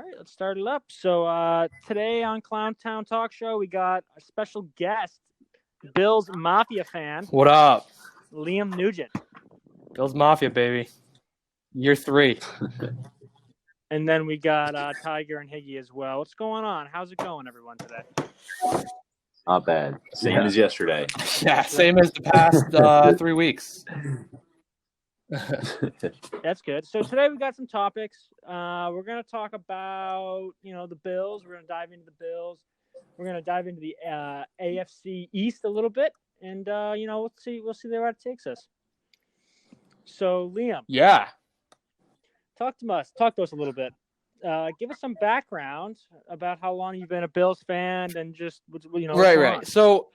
right, let's start it up. So today on Clown Town Talk Show, we got a special guest, Bills Mafia fan, What up? Liam Nugent. Bills Mafia, baby. Year 3. And then we got Tyger and Higgy as well. What's going on? How's it going, everyone, today? Not bad. Same as yesterday. Yeah, same as the past 3 weeks. That's good. So today we got some topics. We're going to talk about, the Bills. We're going to dive into the Bills. We're going to dive into the AFC East a little bit. And, we'll see where it takes us. So, Liam. Yeah. Talk to us a little bit. Give us some background about how long you've been a Bills fan and just, Right. So,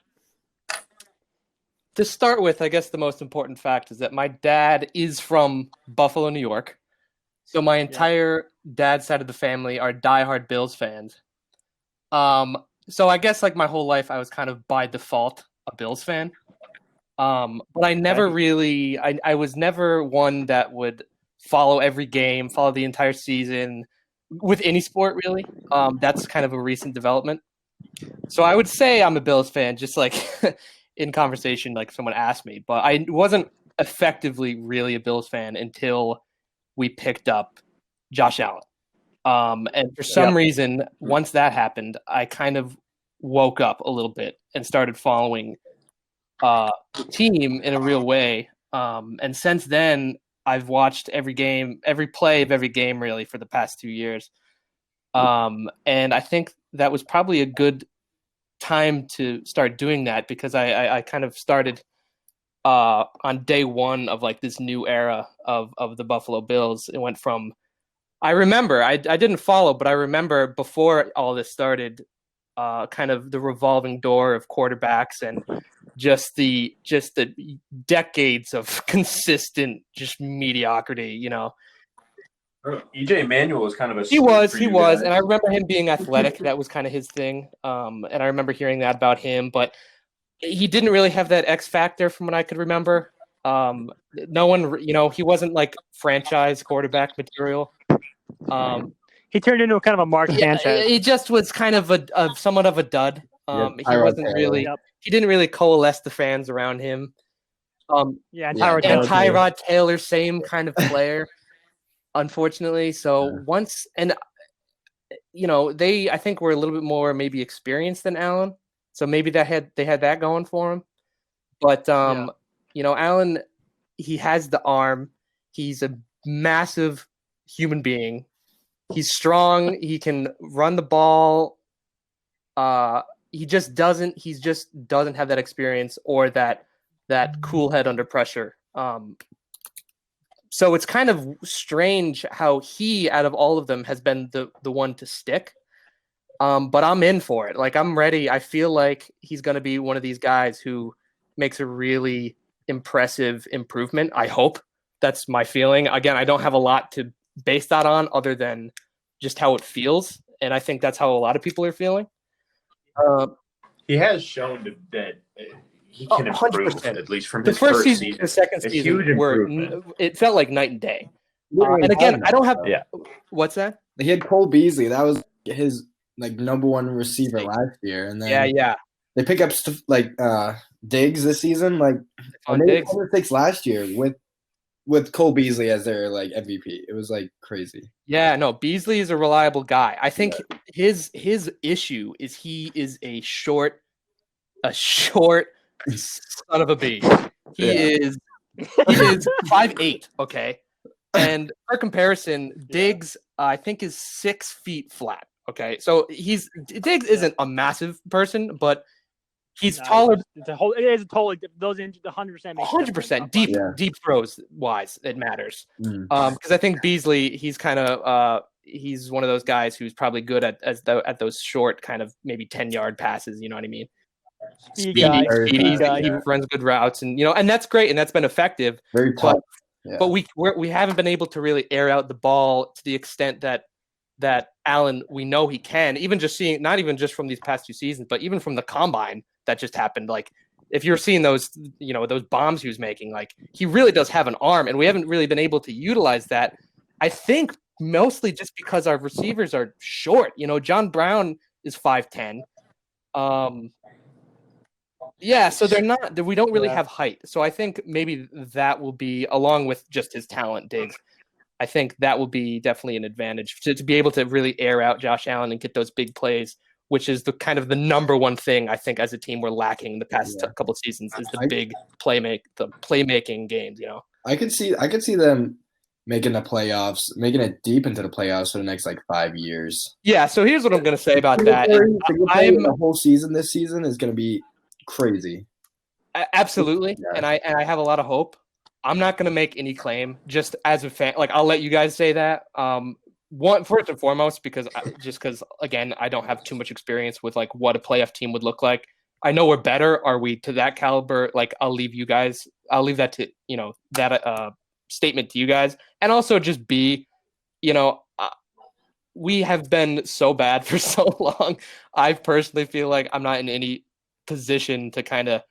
to start with, I guess the most important fact is that my dad is from Buffalo, New York. So my entire dad's side of the family are diehard Bills fans. So I guess like my whole life I was kind of by default a Bills fan. But I never really I was never one that would follow every game, follow the entire season with any sport really. That's kind of a recent development. So I would say I'm a Bills fan, just like in conversation, like someone asked me, but I wasn't effectively really a Bills fan until we picked up Josh Allen. And for some reason, once that happened, I kind of woke up a little bit and started following the team in a real way. And since then, I've watched every game, every play of every game really for the past 2 years. And I think that was probably a good time to start doing that because I kind of started on day one of like this new era of the Buffalo Bills. It went from, I remember, I didn't follow, but I remember before all this started, kind of the revolving door of quarterbacks and just the decades of consistent just mediocrity, EJ Manuel was kind of a he was, and I remember him being athletic. That was kind of his thing. And I remember hearing that about him, but he didn't really have that X factor from what I could remember. No one, he wasn't like franchise quarterback material. He turned into a kind of a Mark Sanchez. He just was kind of a somewhat of a dud. He wasn't really. He didn't really coalesce the fans around him. And Tyrod Taylor, same kind of player. Unfortunately, so once and they I think were a little bit more maybe experienced than Allen, so maybe they had that going for him. But Allen, he has the arm. He's a massive human being. He's strong. He can run the ball. He just doesn't have that experience or that cool head under pressure. So it's kind of strange how he, out of all of them, has been the one to stick. But I'm in for it. Like, I'm ready. I feel like he's going to be one of these guys who makes a really impressive improvement. I hope. That's my feeling. Again, I don't have a lot to base that on other than just how it feels. And I think that's how a lot of people are feeling. He has shown that he can improve, 100%. At least from the his first season. The second season, it felt like night and day. And again, I don't have. Yeah. What's that? He had Cole Beasley. That was his like number one receiver last year, and then they pick up stuff like Diggs this season. Like they mistakes last year with Cole Beasley as their like MVP. It was like crazy. Yeah, no, Beasley is a reliable guy. I think his issue is he is a short son of a bee. He is 5'8", okay? And for comparison, Diggs, I think, is 6 feet flat, okay? So Diggs isn't a massive person, but he's taller. It is totally those 100%. 100% deep throws wise, it matters. Because I think Beasley, he's kind of he's one of those guys who's probably good at those short kind of maybe 10-yard passes. You know what I mean? Speedy. He runs good routes, and and that's great, and that's been effective. Very tough. But we haven't been able to really air out the ball to the extent that Allen, we know he can. Even just seeing, not even just from these past 2 seasons, but even from the combine that just happened. Like if you're seeing those, those bombs he was making, like he really does have an arm, and we haven't really been able to utilize that. I think mostly just because our receivers are short. John Brown is 5'10". Yeah, so we don't really have height. So I think maybe that will be, along with just his talent, Diggs, I think that will be definitely an advantage to be able to really air out Josh Allen and get those big plays, which is the kind of the number one thing I think as a team we're lacking the past couple of seasons is the big playmaking games. I could see them making the playoffs, making it deep into the playoffs for the next 5 years. Yeah. So here's what I'm going to say about that. The whole season this season is going to be crazy. Absolutely, yeah. and I have a lot of hope. I'm not going to make any claim just as a fan. I'll let you guys say that. First and foremost, because again, I don't have too much experience with what a playoff team would look like. I know we're better. Are we to that caliber? I'll leave that to that statement to you guys, and also just be, we have been so bad for so long. I personally feel like I'm not in any position to kind of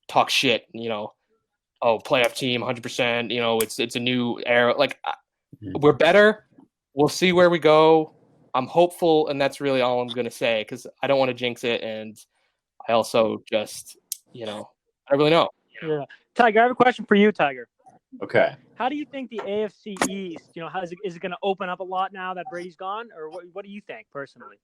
talk shit. Playoff team, 100%. It's a new era. We're better. We'll see where we go. I'm hopeful, and that's really all I'm going to say because I don't want to jinx it, and I also just, I don't really know. Yeah, Tyger, I have a question for you, Tyger. Okay. How do you think the AFC East? Is it going to open up a lot now that Brady's gone, or what do you think personally?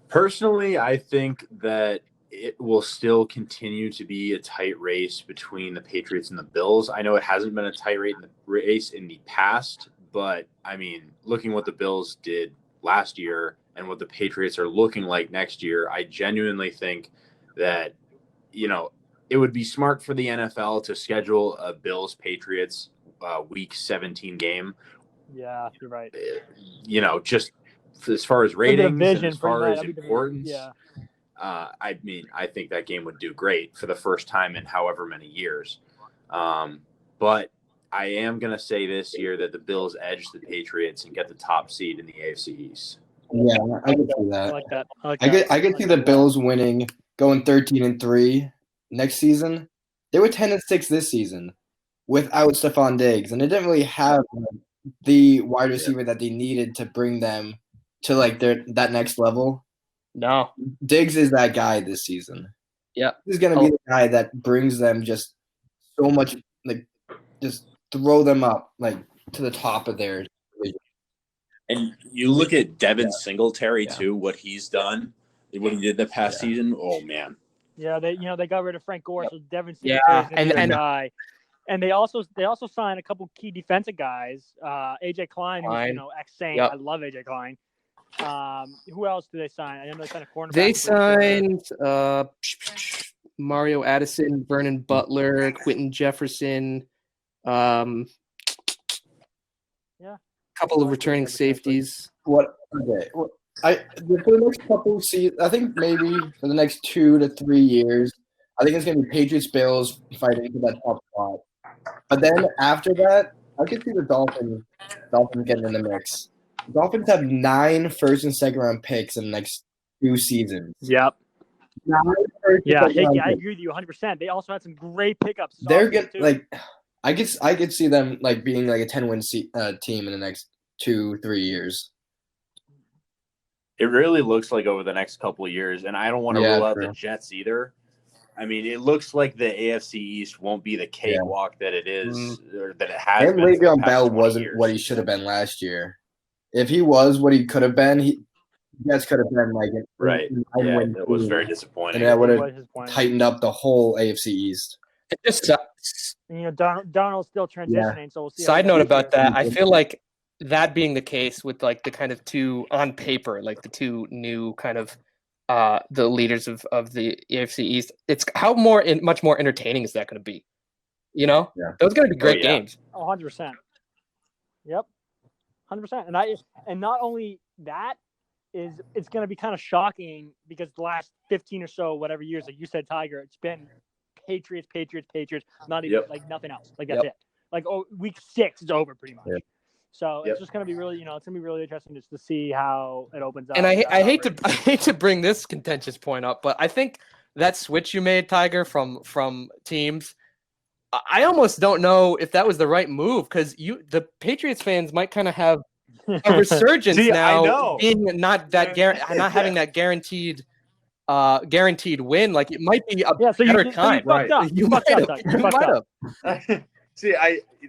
Personally, I think that it will still continue to be a tight race between the Patriots and the Bills. I know it hasn't been a tight race in the past, but I mean, looking what the Bills did last year and what the Patriots are looking like next year, I genuinely think that, it would be smart for the NFL to schedule a Bills-Patriots Week 17 game. Yeah, you're right. Just as far as ratings and as far as importance. Yeah. I think that game would do great for the first time in however many years. But I am going to say this year that the Bills edge the Patriots and get the top seed in the AFC East. Yeah, I could see that. I like that. I could see the Bills winning, going 13-3 next season. They were 10-6 this season without Stephon Diggs, and they didn't really have the wide receiver that they needed to bring them to that next level. No. Diggs is that guy this season. Yeah. He's going to be the guy that brings them just so much, just throw them up, to the top of their division. And you look at Devin Singletary, too, what he's done, what he did the past season. Oh, man. Yeah, they got rid of Frank Gore, so Devin Singletary is a guy. And they also signed a couple key defensive guys. AJ Klein, who's ex-Saint. Yep. I love AJ Klein. Who else did they sign? I know they signed a cornerback. They signed Mario Addison, Vernon Butler, Quentin Jefferson. A couple of returning safeties. For the next couple seasons, I think maybe for the next 2 to 3 years, I think it's going to be Patriots Bills fighting for that top spot. But then after that, I could see the Dolphins getting in the mix. The Dolphins have 9 first and second round picks in the next 2 seasons. Yep. Higgy, I agree with you 100%. They also had some great pickups. They're good. I could see them being a 10-win team in the next 2-3 years. It really looks like over the next couple of years, and I don't want to rule out the Jets either. I mean, it looks like the AFC East won't be the cakewalk that it is or that it has been. And Le'Veon Bell wasn't what he should have been last year. If he was what he could have been, Jets could have been right. Yeah, it was very disappointing. And that would have tightened up the whole AFC East. It just sucks. Donald's still transitioning, so we'll see. Side note about that, I feel like that being the case with the kind of two on paper, the two new kind of the leaders of the AFC East, it's much more entertaining is that going to be? Those are going to be great games. 100%. Yep, 100%. And not only that it's going to be kind of shocking because the last 15 or so whatever years, like you said, Tyger, it's been Patriots, not even nothing else. That's it. Week 6 is over pretty much. Yep. So it's just going to be really, it's going to be really interesting just to see how it opens up. And I hate to bring this contentious point up, but I think that switch you made, Tyger, from teams, I almost don't know if that was the right move because the Patriots fans might kind of have a resurgence now being not having that guaranteed win. Like it might be a better time. You might have. See,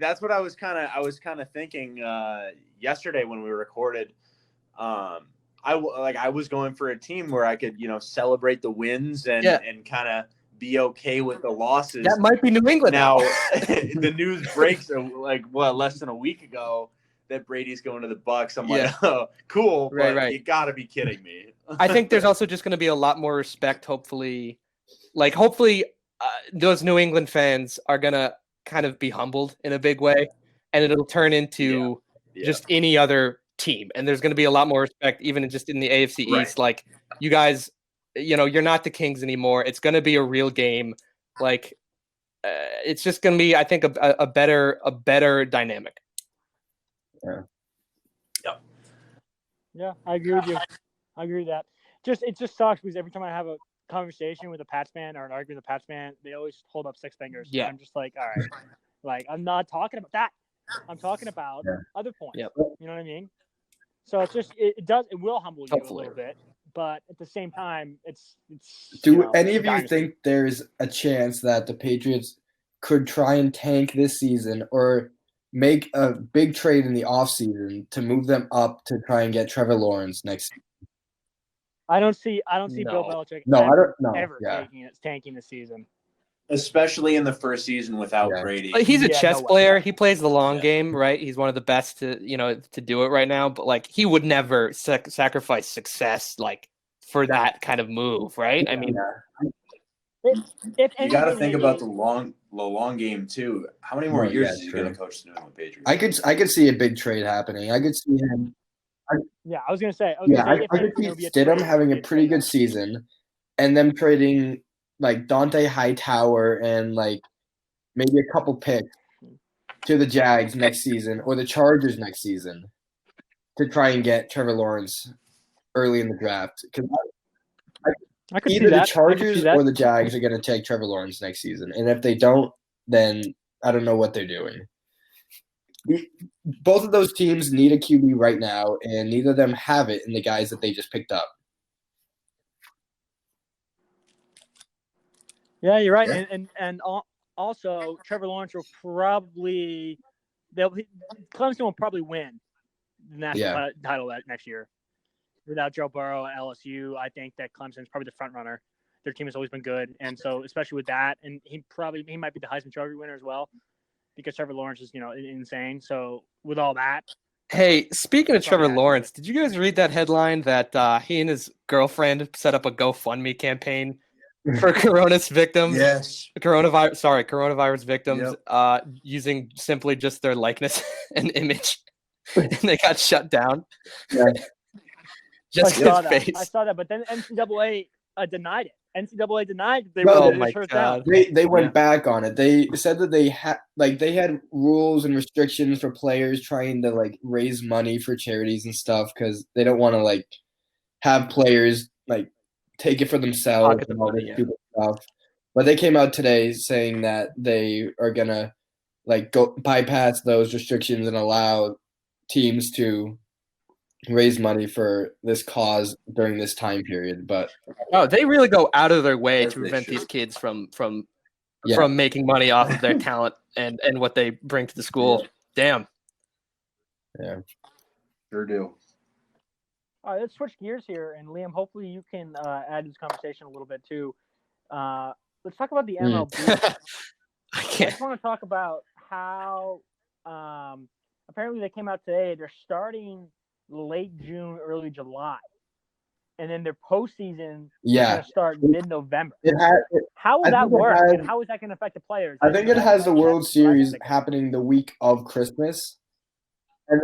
that's what I was kind of thinking yesterday when we recorded. I was going for a team where I could, celebrate the wins and kind of be okay with the losses. That might be New England now. The news breaks less than a week ago that Brady's going to the Bucs. I'm like, oh, cool, but you got to be kidding me. I think there's also just going to be a lot more respect. Hopefully, those New England fans are going to kind of be humbled in a big way, and it'll turn into just any other team. And there's going to be a lot more respect, even just in the AFC East. Like, you guys, you're not the Kings anymore. It's going to be a real game. Like, it's just going to be, I think, a better dynamic. Yeah, I agree with you. I agree with that. It just sucks because every time I have a conversation with a Pats fan or an argument with a Pats fan, they always hold up six fingers. Yeah. I'm just like, all right. Like, I'm not talking about that. I'm talking about other points. Yep. You know what I mean? So it's just it will humble you a little bit, but at the same time, it's. Do any of you think there's a chance that the Patriots could try and tank this season or make a big trade in the offseason to move them up to try and get Trevor Lawrence next season? I don't see Bill Belichick ever tanking the season. Especially in the first season without Brady. He's a chess player. He plays the long game, right? He's one of the best to do it right now. But he would never sacrifice success for that kind of move, right? I mean, you got to think about the long game too. How many more years is he going to coach the New England Patriots? I could see a big trade happening. I could see him. I was going to say. I could see Stidham having a pretty good season, and them trading Dante Hightower and maybe a couple picks to the Jags next season or the Chargers next season to try and get Trevor Lawrence early in the draft. Because either the Chargers or the Jags are going to take Trevor Lawrence next season, and if they don't, then I don't know what they're doing. Both of those teams need a QB right now, and neither of them have it in the guys that they just picked up. Yeah, you're right, and also Trevor Lawrence will Clemson will probably win the national title next year without Joe Burrow at LSU. I think that Clemson's probably the front runner. Their team has always been good, and so especially with that, and he might be the Heisman Trophy winner as well because Trevor Lawrence is insane. So with all that. Hey, speaking of Trevor Lawrence, did you guys read that headline that he and his girlfriend set up a GoFundMe campaign for coronavirus victims, using simply just their likeness and image, and they got shut down. Just his face. I saw that, but then NCAA denied it. NCAA denied they They went back on it. They said that they had rules and restrictions for players trying to raise money for charities and stuff because they don't want to have players take it for themselves and all this stupid stuff. But they came out today saying that they are gonna go bypass those restrictions and allow teams to raise money for this cause during this time period. But they really go out of their way to prevent these kids from making money off of their talent and what they bring to the school. Damn. Yeah. Sure do. All right, let's switch gears here, and Liam, hopefully you can add to this conversation a little bit too. Let's talk about the MLB. I just want to talk about how apparently they came out today. They're starting late June, early July, and then their postseason is going to start mid-November. How will that work, and how is that going to affect the players? I think it has the World Series happening the week of Christmas, and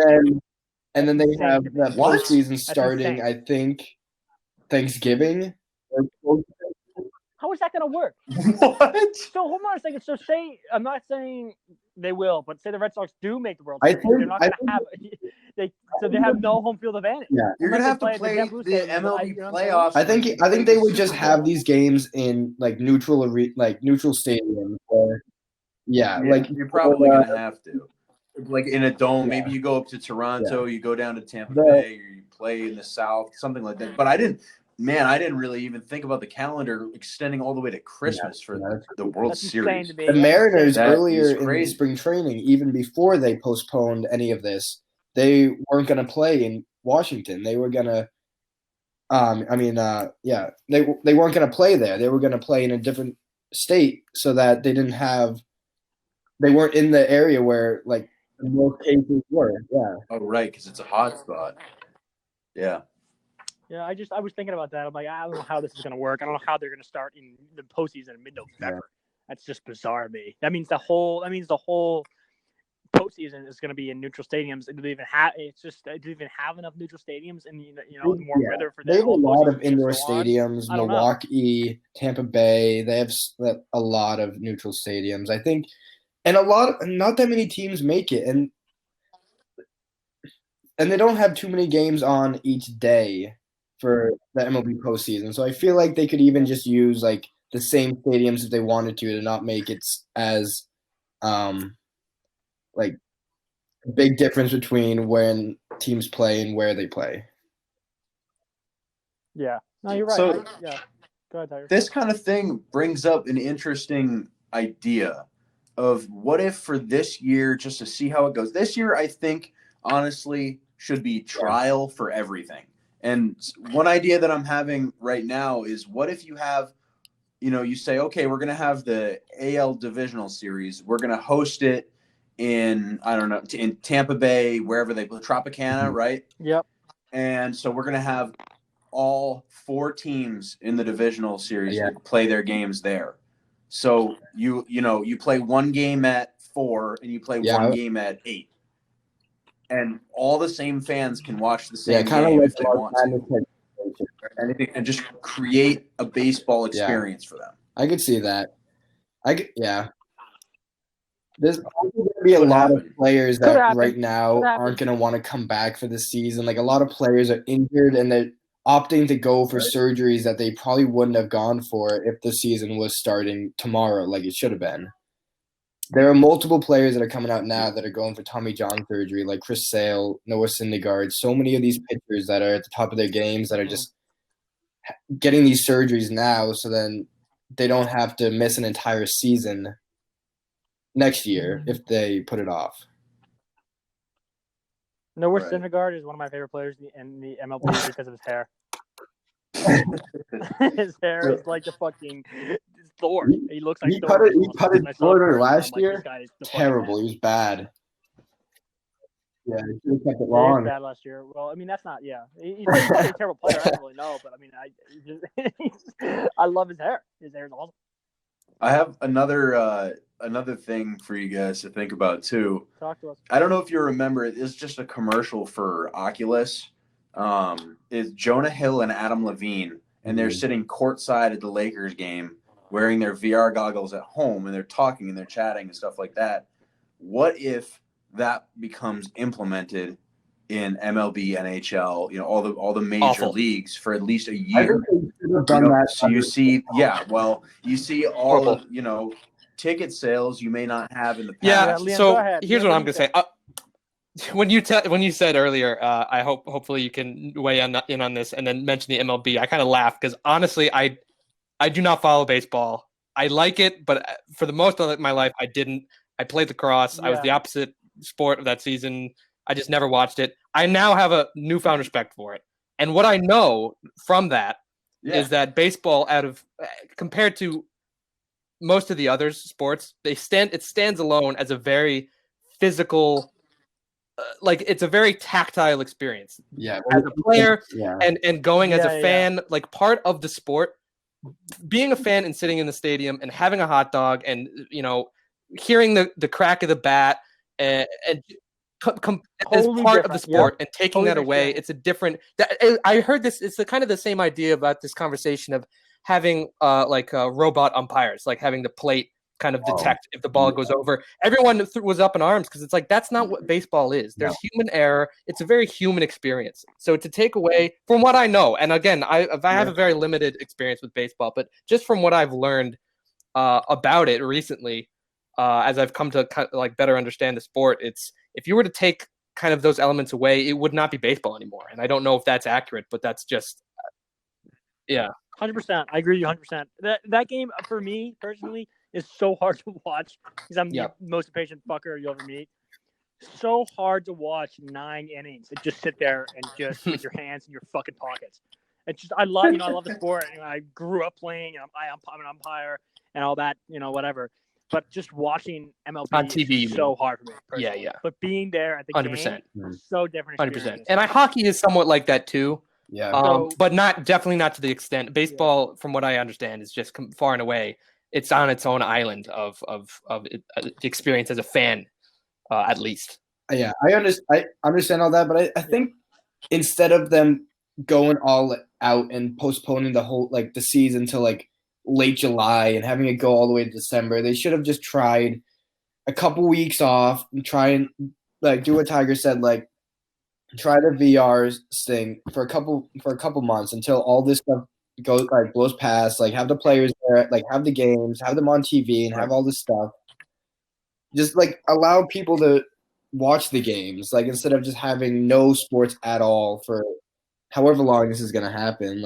then they have that postseason starting, I think, Thanksgiving. How is that going to work? What? So hold on a second. So I'm not saying they will, but say the Red Sox do make the World Series. They're not going to have they have no home field advantage. Yeah, you're going to have to play the MLB playoffs. I think they would just have these games in neutral stadiums. You're probably going to have to. like in a dome. Maybe you go up to Toronto, you go down to Tampa Bay, or you play in the South, something like that. But I didn't really even think about the calendar extending all the way to Christmas for the World Series. The Mariners earlier in spring training, even before they postponed any of this, they weren't going to play in Washington. They were going to, they weren't going to play there. They were going to play in a different state so that they weren't in the area where like most cases were. Yeah. Oh, right, because it's a hot spot. Yeah. Yeah, I was thinking about that. I'm like, I don't know how this is going to work. I don't know how they're going to start in the postseason in mid-November. Yeah. That's just bizarre to me. That means the whole postseason is going to be in neutral stadiums. Do they even have enough neutral stadiums in warm weather for that? They have a lot of indoor stadiums. Milwaukee, Tampa Bay. They have a lot of neutral stadiums. I think, and not that many teams make it, and they don't have too many games on each day for the MLB postseason. So I feel like they could even just use like the same stadiums if they wanted to not make it as like a big difference between when teams play and where they play. Yeah. No, you're right. So, yeah. Go ahead, Tyger. This kind of thing brings up an interesting idea of what if for this year, just to see how it goes. This year, I think, honestly, should be trial for everything. And one idea that I'm having right now is what if you have, you say, okay, we're going to have the AL Divisional Series. We're going to host it in, I don't know, in Tampa Bay, wherever they play, Tropicana, right? Yep. And so we're going to have all 4 teams in the Divisional Series play their games there. So you play one game at 4 and you play one game at 8. And all the same fans can watch the same game if they want to. And just create a baseball experience for them. I could see that. There's going to be a lot of players that right now aren't going to want to come back for the season. Like a lot of players are injured and they're opting to go for surgeries that they probably wouldn't have gone for if the season was starting tomorrow like it should have been. There are multiple players that are coming out now that are going for Tommy John surgery, like Chris Sale, Noah Syndergaard. So many of these pitchers that are at the top of their games that are just getting these surgeries now so then they don't have to miss an entire season next year if they put it off. Noah Syndergaard is one of my favorite players in the MLB because of his hair. His hair is like the fucking Thor. He looks like Thor. He putted shorter last year. Terrible. He was bad. Yeah, he should have kept it long. He was bad last year. Well, I mean, that's not. Yeah, he's probably a terrible player. I don't really know, but I mean, I love his hair. His hair is awesome. I have another thing for you guys to think about too. Talk to us. I don't know if you remember. It's just a commercial for Oculus. Is Jonah Hill and Adam Levine, and they're sitting courtside at the Lakers game, wearing their VR goggles at home, and they're talking and they're chatting and stuff like that. What if that becomes implemented in MLB, NHL, all the major leagues for at least a year? So you see, you see all of, ticket sales you may not have in the past. Yeah. Liam, so here's what I'm gonna say. When you said earlier, I hopefully you can weigh in on this and then mention the MLB. I kind of laughed because honestly, I do not follow baseball. I like it, but for the most of my life, I didn't. I played lacrosse. I was the opposite sport of that season. I just never watched it. I now have a newfound respect for it. And what I know from that is that baseball, compared to most of the other sports, it stands alone as a very physical. It's a very tactile experience. Yeah, as a player and going as a fan, like part of the sport, being a fan and sitting in the stadium and having a hot dog and hearing the crack of the bat and as part of the sport and taking that away, it's a different. I heard this. It's kind of the same idea about this conversation of having robot umpires, like having the plate kind of detect if the ball goes over. Everyone was up in arms because it's like that's not what baseball is. There's human error. It's a very human experience. So to take away from what I know, and again, I have a very limited experience with baseball, but just from what I've learned about it recently, as I've come to better understand the sport, if you were to take kind of those elements away, it would not be baseball anymore. And I don't know if that's accurate, but that's just, yeah. 100%. I agree with you 100%. That game, for me, personally, is so hard to watch because I'm the most impatient fucker you'll ever meet. So hard to watch 9 innings and just sit there and just with your hands in your fucking pockets. It's just I love the sport. I grew up playing. And I'm an umpire and all that. Whatever. But just watching MLB on TV is so hard for me. Personally. Yeah. But being there at the 100%. game is so different. 100%. And hockey is somewhat like that too. Yeah. But definitely not to the extent. Baseball, from what I understand, is just far and away. It's on its own island of the experience as a fan. At least. Yeah, I understand all that, but I think instead of them going all out and postponing the whole the season to late July and having it go all the way to December, they should have just tried a couple weeks off and try and do what Tyger said, try the VR thing for a couple months until all this stuff goes blows past. Have the players there, have the games, have them on TV, and have all this stuff. Just allow people to watch the games, instead of just having no sports at all for however long this is going to happen.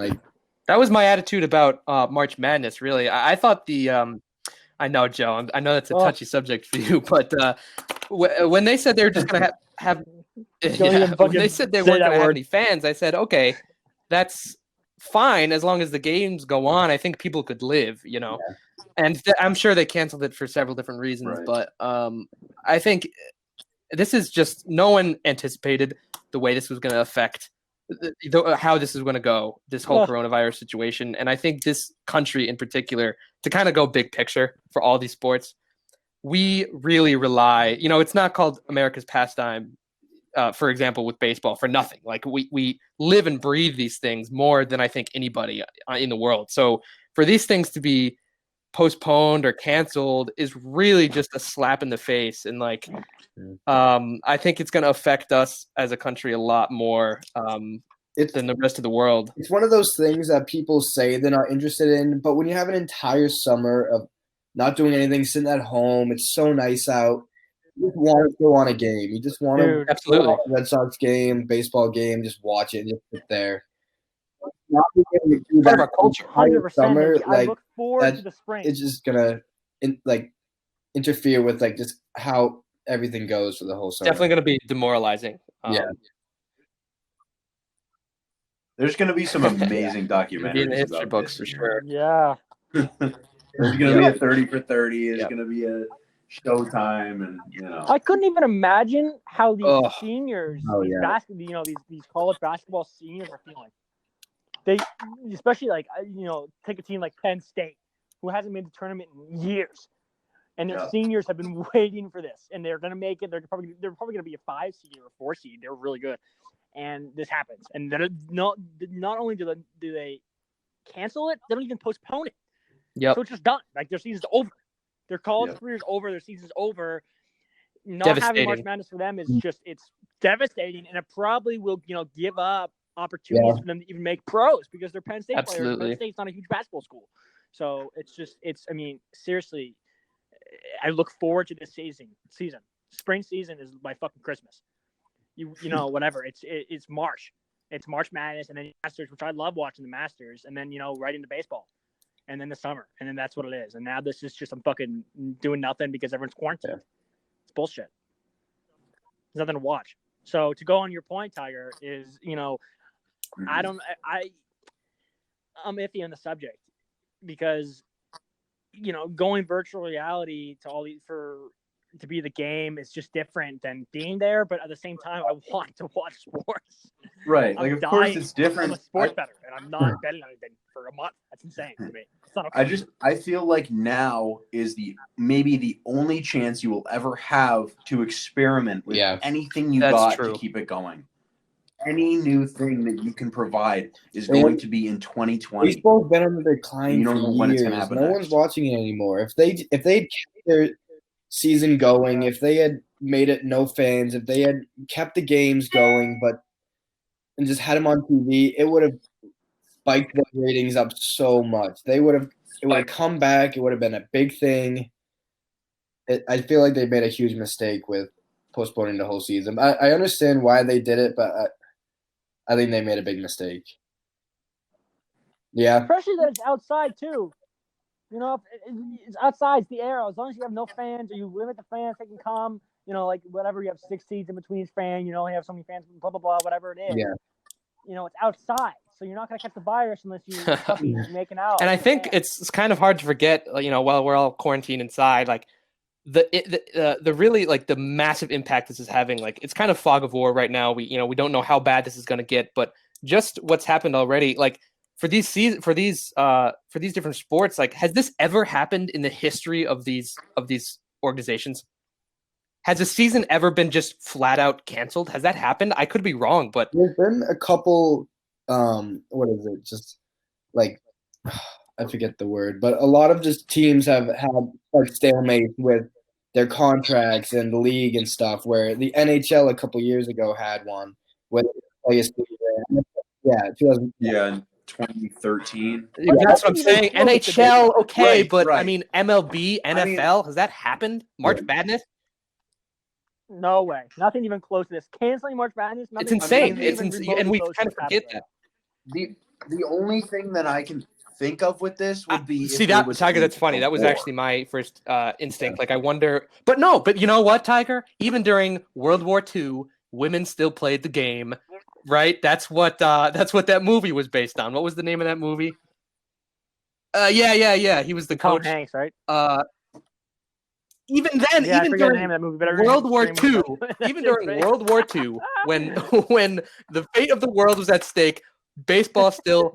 That was my attitude about March Madness. Really, I thought I know, Joe. I know that's a touchy subject for you, but when they said they were just going to have when they said they weren't going to have any fans, I said, okay, that's fine as long as the games go on. I think people could live, Yeah. And I'm sure they canceled it for several different reasons, but I think this is just no one anticipated the way this was going to affect how this is going to go, this whole coronavirus situation. And I think this country in particular, to kind of go big picture for all these sports, we really rely, it's not called America's pastime, for example, with baseball for nothing. We live and breathe these things more than I think anybody in the world. So for these things to be postponed or canceled is really just a slap in the face. And I think it's going to affect us as a country a lot more than the rest of the world. It's one of those things that people say they're not interested in, but when you have an entire summer of not doing anything, sitting at home, it's so nice out. You just want to go on a game. You just want to absolutely go on a Red Sox game, baseball game, just watch it and just sit there. Not being able to do that our culture. 100%. Summer, I look forward to the spring. It's just gonna interfere with just how everything goes for the whole summer. Definitely gonna be demoralizing. There's gonna be some amazing documentaries in the history books for sure. Yeah. There's gonna be a 30 for 30. There's gonna be a Showtime, and I couldn't even imagine how these seniors, these college basketball seniors are feeling. They, especially take a team like Penn State, who hasn't made the tournament in years, and their seniors have been waiting for this, and they're going to make it. They're probably going to be a 5 seed or a 4 seed. They're really good, and this happens. And then not only do they cancel it, they don't even postpone it. Yeah. So it's just done. Their season's over. Their college career's over. Their season's over. Not having March Madness for them is it's devastating, and it probably will give up opportunities for them to even make pros because they're Penn State players. Penn State's not a huge basketball school. So seriously, I look forward to this season. Spring season is my fucking Christmas. Whatever. It's March. It's March Madness and then Masters, which I love watching the Masters, and then right into baseball. And then the summer. And then that's what it is. And now this is just I'm fucking doing nothing because everyone's quarantined. It's bullshit. There's nothing to watch. So to go on your point, Tyger, is I'm iffy on the subject because going virtual reality to all these to be the game is just different than being there, but at the same time I want to watch sports. Right. Of course it's different. I'm a sports bettor and I'm not betting on anything for a month. That's insane to me. It's not okay. I feel like now is maybe the only chance you will ever have to experiment with anything you got to keep it going. Any new thing that you can provide is going to be in 2020. Baseball's been on the decline for years. No one's watching it anymore. If they kept their season going, if they had made it no fans, if they had kept the games going, and just had them on TV, it would have spiked the ratings up so much. It would have come back. It would have been a big thing. I feel like they made a huge mistake with postponing the whole season. I understand why they did it, but I think they made a big mistake. Yeah. Especially that it's outside, too. You know, it's outside, it's the air. As long as you have no fans or you limit the fans, they can come. You know, like whatever, you have 6 seats in between each fan. You only have so many fans, blah, blah, blah, whatever it is. Yeah. You know, it's outside. So you're not going to catch the virus unless you're fucking making out. And I think it's kind of hard to forget, you know, while we're all quarantined inside, like, the really, like, the massive impact this is having. Like, it's kind of fog of war right now. We don't know how bad this is going to get, but just what's happened already, like, for these different sports, like, has this ever happened in the history of these organizations? Has a season ever been just flat out canceled? Has that happened? I could be wrong, but there's been a couple. What is it? Just like, I forget the word, but a lot of just teams have had like stalemate with their contracts and the league and stuff. Where the NHL a couple years ago had one with yeah, 2000. Yeah. 2013. That's what I'm saying. NHL, okay, right, but right. I mean, MLB, NFL, has that happened? March Madness? No way. Nothing even close to this. Canceling March Madness. It's insane. It's insane, and we kind of forget that. The only thing that I can think of with this would be Tiger. That's funny. That was actually my first instinct. Like, I wonder, but you know what, Tiger? Even during World War II, women still played the game. Right, that's what that movie was based on. What was the name of that movie? Yeah. He was the coach. Tom Hanks, right? Even then, even during World War II, even during World War II, when the fate of the world was at stake, baseball still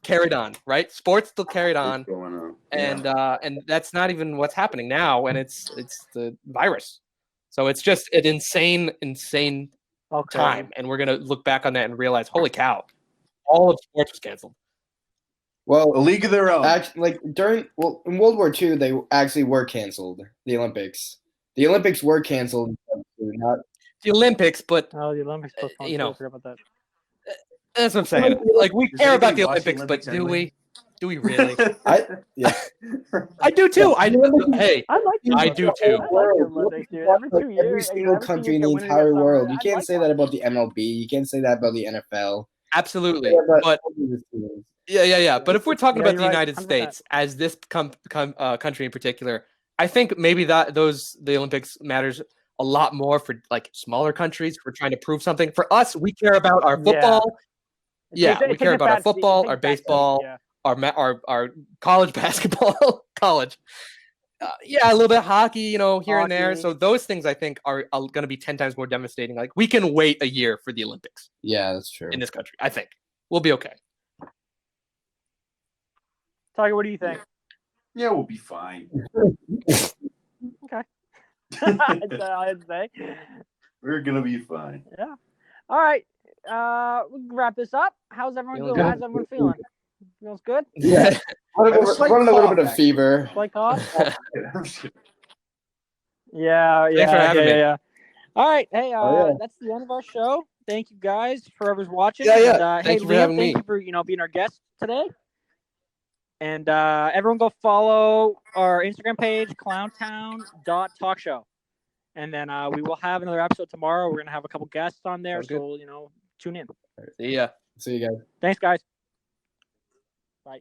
carried on. Right, sports still carried on, and that's not even what's happening now. And it's the virus, so it's just an insane. Time, and we're gonna look back on that and realize, holy cow, all of sports was canceled. Well, a league of their own. Actually, in World War II, they actually were canceled. The Olympics were canceled. Not the Olympics, but the Olympics. You know, about that. That's what I'm saying. Like, we care about the Olympics, but do we? Do we really? I do too. I do too. Like every single country in the entire world. You can't say that about the MLB. You can't say that about the NFL. Absolutely, but yeah. But if we're talking about the United States as this country in particular, I think maybe the Olympics matters a lot more for like smaller countries. We're trying to prove something. For us, we care about our football. Yeah, we care about our football, our baseball. Our college basketball, a little bit of hockey, here and there. So those things I think are going to be 10 times more devastating. Like, we can wait a year for the Olympics. Yeah, that's true. In this country, I think we'll be okay. Tiger, what do you think? Yeah, we'll be fine. Okay. I'd say we're gonna be fine. Yeah. All right. We can wrap this up. How's everyone doing? How's everyone feeling? Feels good? Yeah. Running a little bit of fever. Like cough? Yeah. Thanks for having me. Yeah. All right. Hey, that's the end of our show. Thank you guys for whoever's watching. Yeah. And, thank you for having me. Thank you for being our guest today. And everyone go follow our Instagram page, clowntown.talkshow. And then we will have another episode tomorrow. We're gonna have a couple guests on there, so tune in. See ya. See you guys. Thanks, guys.